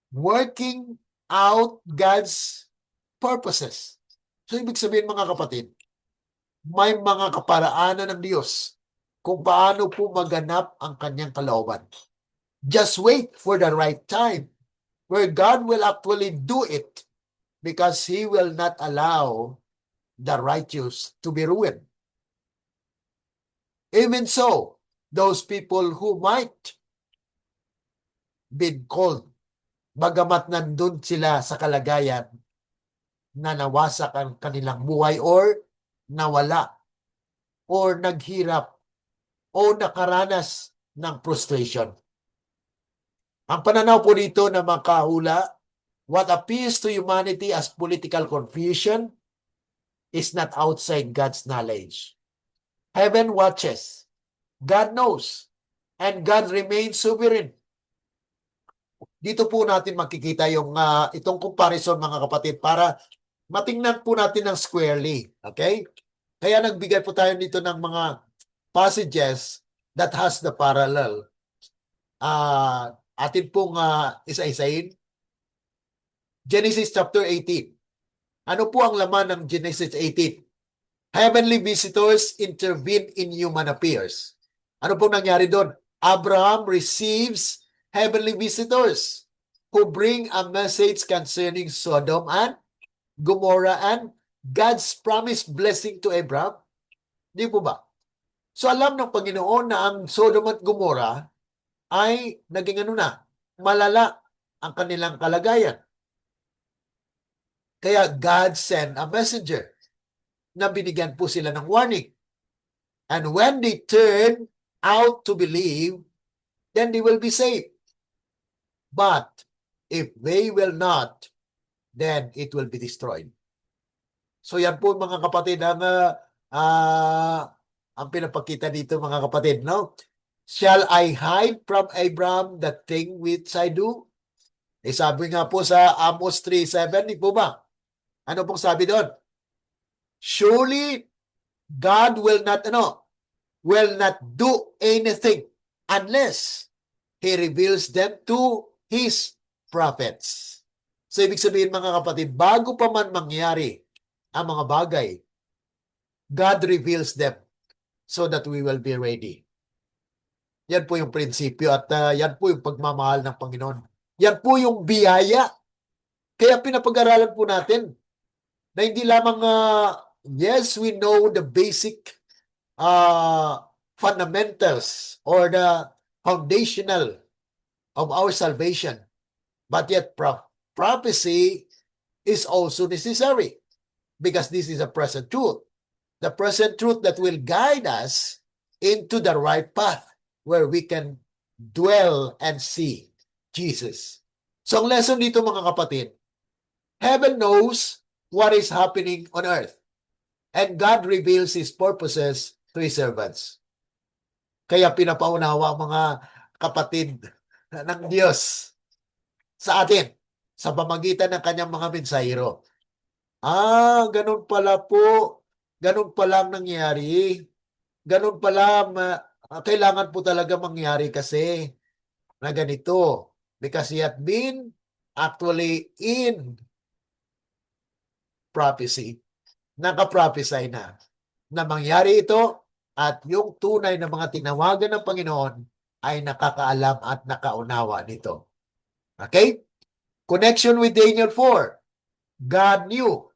working out God's purposes. So, ibig sabihin, mga kapatid, may mga kaparaanan ng Diyos kung paano po maganap ang kanyang kalooban. Just wait for the right time where God will actually do it because He will not allow the righteous to be ruined. Even so, those people who might be called, bagamat nandun sila sa kalagayan na nawasak ang kanilang buhay or nawala or naghirap o nakaranas ng frustration. Ang pananaw po dito na makahula, what appears to humanity as political confusion is not outside God's knowledge. Heaven watches, God knows, and God remains sovereign. Dito po natin makikita yung itong comparison, mga kapatid, para matingnan po natin ng squarely. Okay? Kaya nagbigay po tayo dito ng mga passages that has the parallel. Atin pong isa-isahin. Genesis chapter 18. Ano po ang laman ng Genesis 18? Heavenly visitors intervene in human affairs. Ano pong nangyari doon? Abraham receives heavenly visitors who bring a message concerning Sodom and Gomorrah and God's promised blessing to Abraham. Di po ba? So alam ng Panginoon na ang Sodom at Gomorrah ay naging malala ang kanilang kalagayan. Kaya God sent a messenger na binigyan po sila ng warning. And when they turn out to believe, then they will be saved. But if they will not, then it will be destroyed. So yan po, mga kapatid, ang ang pinapakita dito mga kapatid, no? Shall I hide from Abraham the thing which I do? Eh sabi nga po sa Amos 3:7, di po ba? Ano pong sabi doon? Surely God will not do anything unless He reveals them to His prophets. So, ibig sabihin mga kapatid, bago pa man mangyari ang mga bagay, God reveals them so that we will be ready. Yan po yung prinsipyo at yan po yung pagmamahal ng Panginoon. Yan po yung biyaya. Kaya pinapag-aralan po natin na hindi lamang, yes, we know the basic fundamentals or the foundational of our salvation. But yet prophecy is also necessary because this is a present truth. The present truth that will guide us into the right path where we can dwell and see Jesus. So ang lesson dito mga kapatid, heaven knows what is happening on earth and God reveals His purposes to His servants. Kaya pinapaunawa ang mga kapatid ng Diyos sa atin sa pamagitan ng kanyang mga mensahero. Ganun pala po. Ganun pala ang nangyari. Ganun pala, kailangan po talaga mangyari kasi na ganito. Because he had been actually in prophecy. Nakaprophesy na mangyari ito at yung tunay na mga tinawagan ng Panginoon ay nakakaalam at nakaunawa nito. Okay? Connection with Daniel 4. God knew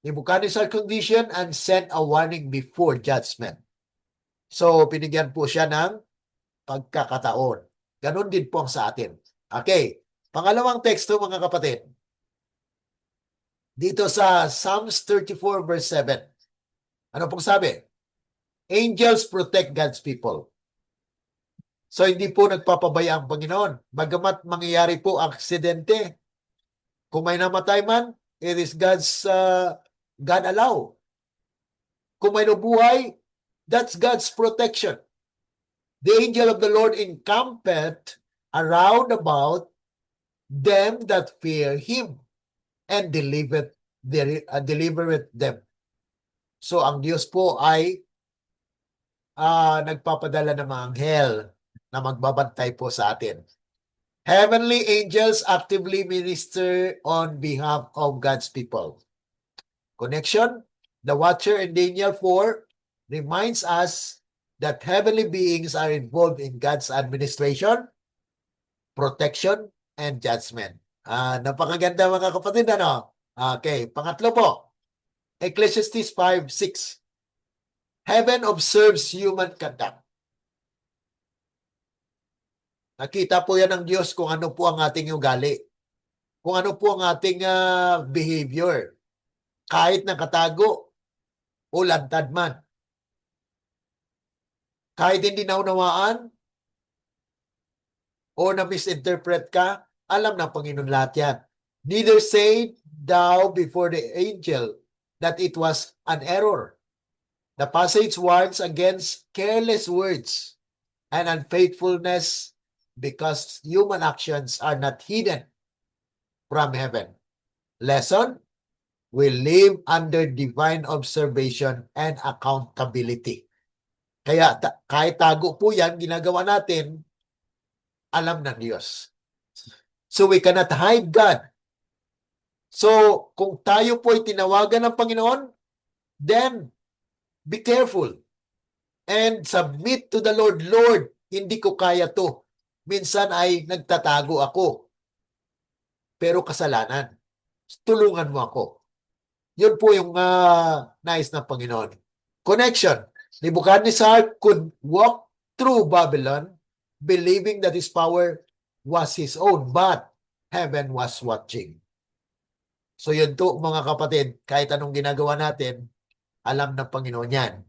Nebuchadnezzar's condition and sent a warning before judgment. So, pinigyan po siya ng pagkakataon. Ganon din po ang sa atin. Okay. Pangalawang teksto mga kapatid. Dito sa Psalms 34 verse 7. Ano pong sabi? Angels protect God's people. So, hindi po nagpapabaya ang Panginoon. Bagamat mangyayari po aksidente, kung may namatay man, it is God allow. Kung may nabuhay, that's God's protection. The angel of the Lord encampeth around about them that fear Him and delivereth them. So, ang Diyos po ay nagpapadala ng mga anghel na magbabantay po sa atin. Heavenly angels actively minister on behalf of God's people. Connection, the watcher in Daniel 4 reminds us that heavenly beings are involved in God's administration, protection, and judgment. Napakaganda mga kapatid, ano? Okay, pangatlo po, Ecclesiastes 5:6. Heaven observes human conduct. Nakita po yan ng Diyos kung ano po ang ating ugali. Kung ano po ang ating behavior. Kahit nakatago o lantad man. Kahit hindi naunawaan o na-misinterpret ka, alam ng Panginoon lahat yan. Neither say thou before the angel that it was an error. The passage warns against careless words and unfaithfulness because human actions are not hidden from heaven. Lesson, we live under divine observation and accountability. Kaya kahit tago po yan, ginagawa natin, alam ng Diyos. So we cannot hide God. So kung tayo po ay tinawagan ng Panginoon, then be careful and submit to the Lord. Lord, hindi ko kaya to. Minsan ay nagtatago ako. Pero kasalanan. Tulungan mo ako. Yun po yung nais ng Panginoon. Connection. Nebuchadnezzar could walk through Babylon believing that his power was his own, but heaven was watching. So yun to mga kapatid, kahit anong ginagawa natin, alam ng Panginoon yan.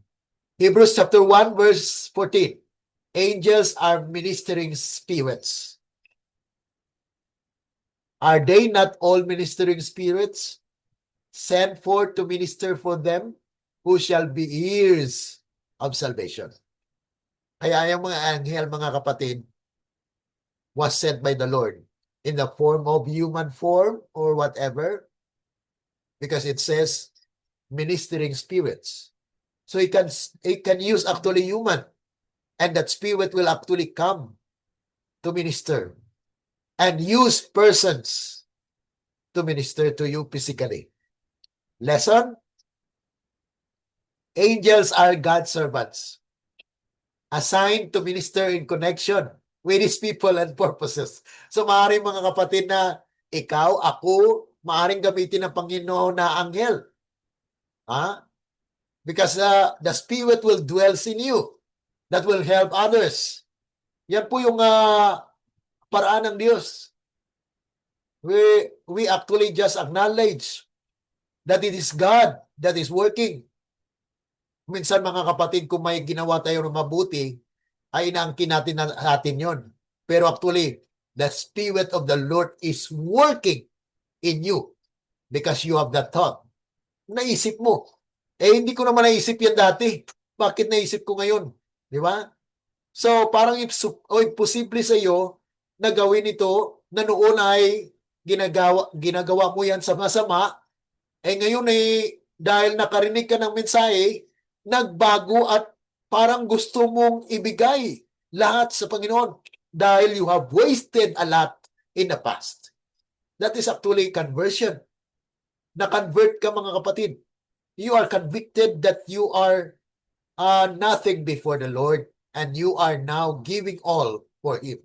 Hebrews chapter 1 verse 14. Angels are ministering spirits. Are they not all ministering spirits sent forth to minister for them who shall be heirs of salvation. Kaya yung mga anghel, mga kapatid, was sent by the Lord in the form of human form or whatever, because it says ministering spirits. So it can use actually human, and that spirit will actually come to minister and use persons to minister to you physically. Lesson: angels are God's servants, assigned to minister in connection with His people and purposes. So maaaring mga kapatid na ikaw, ako, maaaring gamitin ng Panginoon na anghel. Because the Spirit will dwell in you. That will help others. Yan po yung paraan ng Diyos. We actually just acknowledge that it is God that is working. Minsan mga kapatid, kung may ginawa tayo ng mabuti, ay inaangkin natin yon. Pero actually, the Spirit of the Lord is working in you because you have that thought. Naisip mo. Hindi ko naman naisip yan dati. Bakit naisip ko ngayon? Di ba? So, parang imposible sa iyo na gawin ito na noon ay ginagawa mo yan sa masama. Ngayon dahil nakarinig ka ng mensahe, nagbago at parang gusto mong ibigay lahat sa Panginoon dahil you have wasted a lot in the past. That is actually conversion. Na-convert ka, mga kapatid. You are convicted that you are nothing before the Lord and you are now giving all for Him.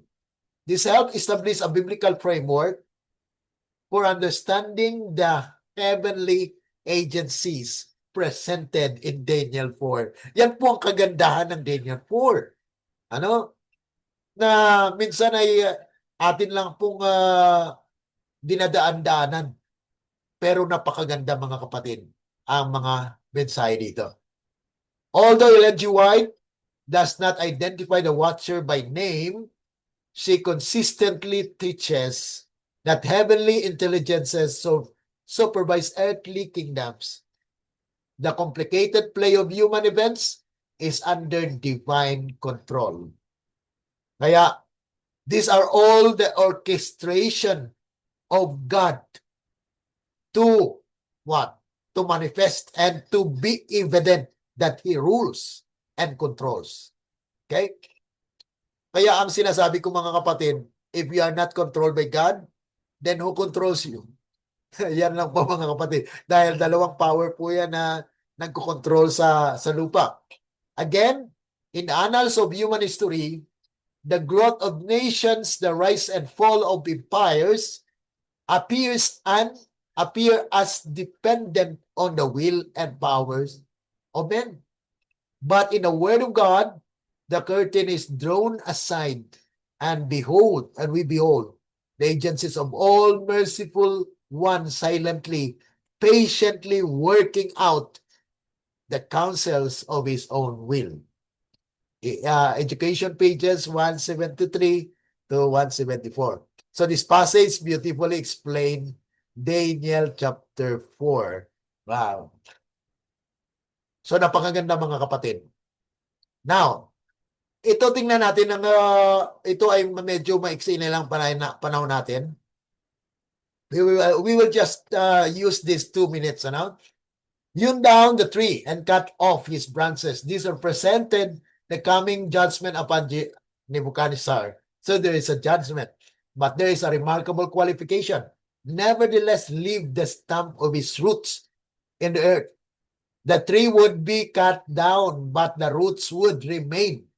This helps establish a biblical framework for understanding the heavenly agencies presented in Daniel 4. Yan po ang kagandahan ng Daniel 4. Na minsan ay atin lang pong dinadaan-daanan. Pero napakaganda, mga kapatid, ang mga mensahe dito. Although Ellen G. White does not identify the watcher by name, she consistently teaches that heavenly intelligences supervise earthly kingdoms. The complicated play of human events is under divine control. Kaya, these are all the orchestration of God to what? To manifest and to be evident that He rules and controls. Okay? Kaya ang sinasabi ko, mga kapatid, if you are not controlled by God, then who controls you? Yan lang po, mga kapatid. Dahil dalawang power po yan na nagkocontrol sa lupa. Again, in the annals of human history, the growth of nations, the rise and fall of empires appear as dependent on the will and powers of men. But in the Word of God, the curtain is drawn aside, and we behold the agencies of all merciful one silently, patiently working out the counsels of His own will. Education pages 173 to 174. So this passage beautifully explained Daniel chapter 4. Wow. So napakaganda, mga kapatid. Now, ito tingnan natin ito ay medyo maiksi na lang panahon natin. We will just use these 2 minutes. Hewn down the tree and cut off his branches. These represented the coming judgment upon Nebuchadnezzar. So there is a judgment, but there is a remarkable qualification. Nevertheless, leave the stump of his roots in the earth. The tree would be cut down, but the roots would remain.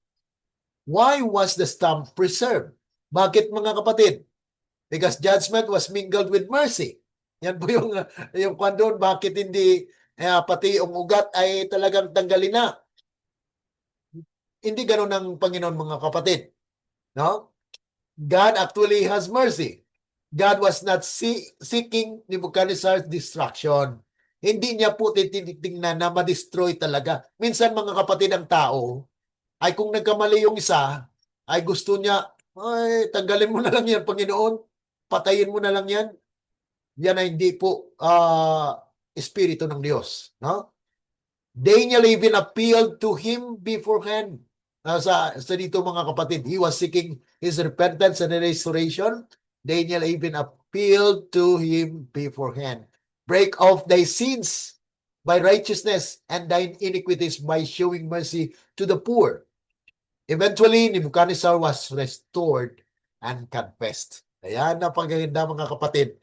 Why was the stump preserved? Bakit, mga kapatid? Because judgment was mingled with mercy. Yan po yung doon, bakit hindi pati yung ugat ay talagang tanggalin na. Hindi ganun ang Panginoon, mga kapatid. No? God actually has mercy. God was not seeking Nebuchadnezzar's destruction. Hindi niya po tinitingnan na ma-destroy talaga. Minsan, mga kapatid, ang tao ay kung nagkamali yung isa, ay gusto niya, ay tanggalin mo na lang yan, Panginoon. Patayin mo na lang yan. Yan ay hindi po espiritu ng Diyos. No? Daniel even appealed to him beforehand. Sa dito mga kapatid, he was seeking his repentance and restoration. Daniel even appealed to him beforehand. Break off thy sins by righteousness and thine iniquities by showing mercy to the poor. Eventually, Nebuchadnezzar was restored and confessed. Ayan, napaganda mga kapatid.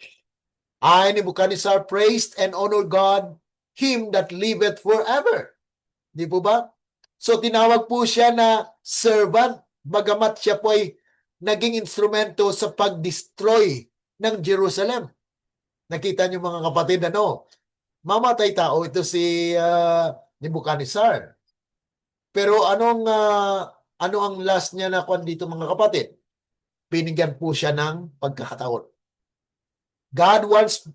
I, Nebuchadnezzar, praised and honored God, him that liveth forever. Di po ba? So tinawag po siya na servant, bagamat siya po ay naging instrumento sa pag-destroy ng Jerusalem. Nakita niyo mga kapatid, mamatay tao ito si Nebuchadnezzar. Pero ano ang last niya na kung dito mga kapatid? Binigyan po siya ng pagkakataon. God wants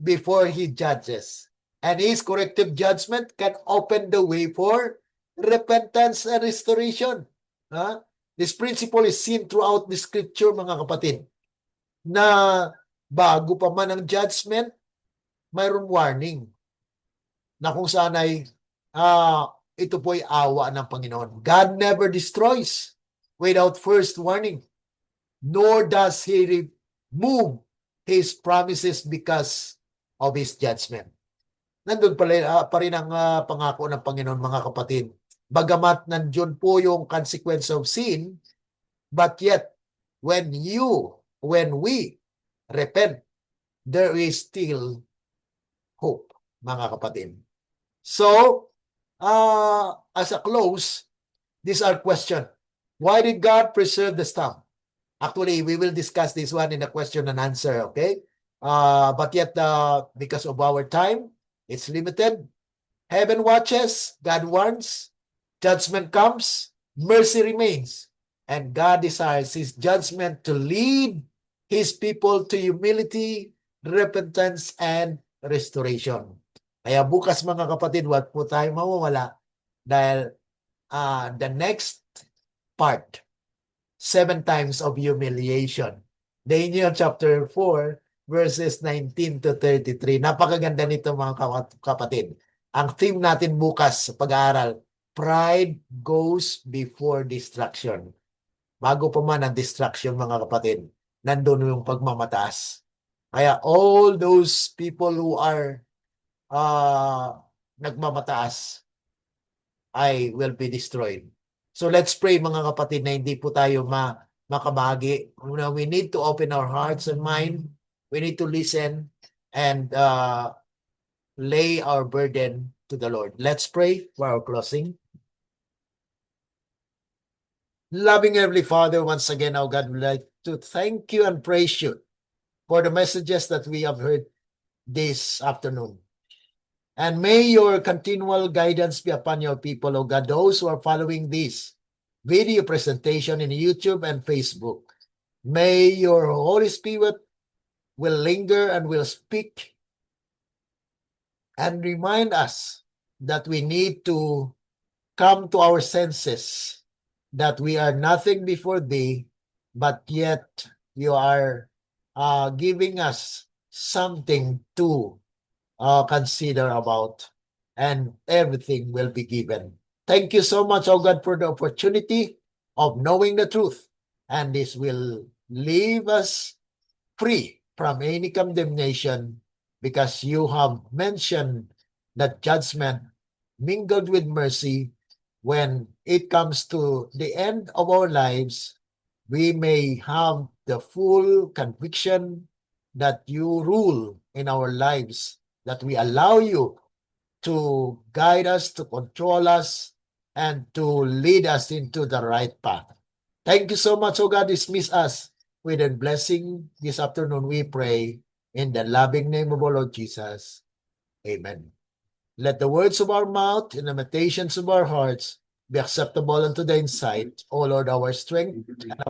before He judges. And His corrective judgment can open the way for repentance and restoration. This principle is seen throughout the scripture, mga kapatid, na bago pa man ang judgment, mayroong warning na kung saan ay ito po ay awa ng Panginoon. God never destroys without first warning, nor does He remove His promises because of His judgment. Nandun pa rin ang pangako ng Panginoon, mga kapatid. Bagamat nandiyon po yung consequence of sin, but yet, when we repent, there is still hope, mga kapatid. So, as a close, these are questions. Why did God preserve the stump? Actually, we will discuss this one in the question and answer, okay? But yet, because of our time, it's limited. Heaven watches, God warns, judgment comes, mercy remains, and God desires His judgment to lead His people to humility, repentance, and restoration. Kaya bukas mga kapatid, huwag po tayo mawawala dahil the next part, 7 times of humiliation. Daniel chapter 4, verses 19 to 33. Napakaganda nito mga kapatid. Ang theme natin bukas sa pag-aaral, pride goes before destruction. Bago pa man ang destruction, mga kapatid, nandun yung pagmamataas. Kaya all those people who are nagmamataas ay will be destroyed. So let's pray mga kapatid na hindi po tayo makabagi. We need to open our hearts and mind. We need to listen and lay our burden to the Lord. Let's pray for our closing. Loving Heavenly Father, once again, our God, we'd like to thank you and praise you for the messages that we have heard this afternoon. And may your continual guidance be upon your people, O God, those who are following this video presentation in YouTube and Facebook. May your Holy Spirit will linger and will speak and remind us that we need to come to our senses, that we are nothing before thee, but yet you are giving us something to consider about, and everything will be given. Thank you so much, oh God, for the opportunity of knowing the truth, and this will leave us free from any condemnation, because you have mentioned that judgment mingled with mercy. When it comes to the end of our lives, we may have the full conviction that you rule in our lives, that we allow you to guide us, to control us, and to lead us into the right path. Thank you so much, oh God. Dismiss us with a blessing this afternoon, we pray, in the loving name of our Lord Jesus. Amen. Let the words of our mouth and the meditations of our hearts be acceptable unto thine sight, O Lord, our strength and our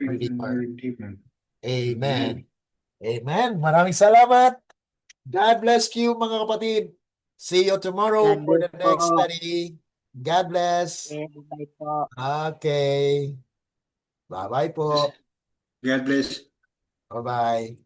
Redeemer. Amen. Amen. Maraming salamat. God bless you, mga kapatid. See you tomorrow for the next study. God bless. Bye po. Okay. Bye-bye po. God bless. Bye-bye.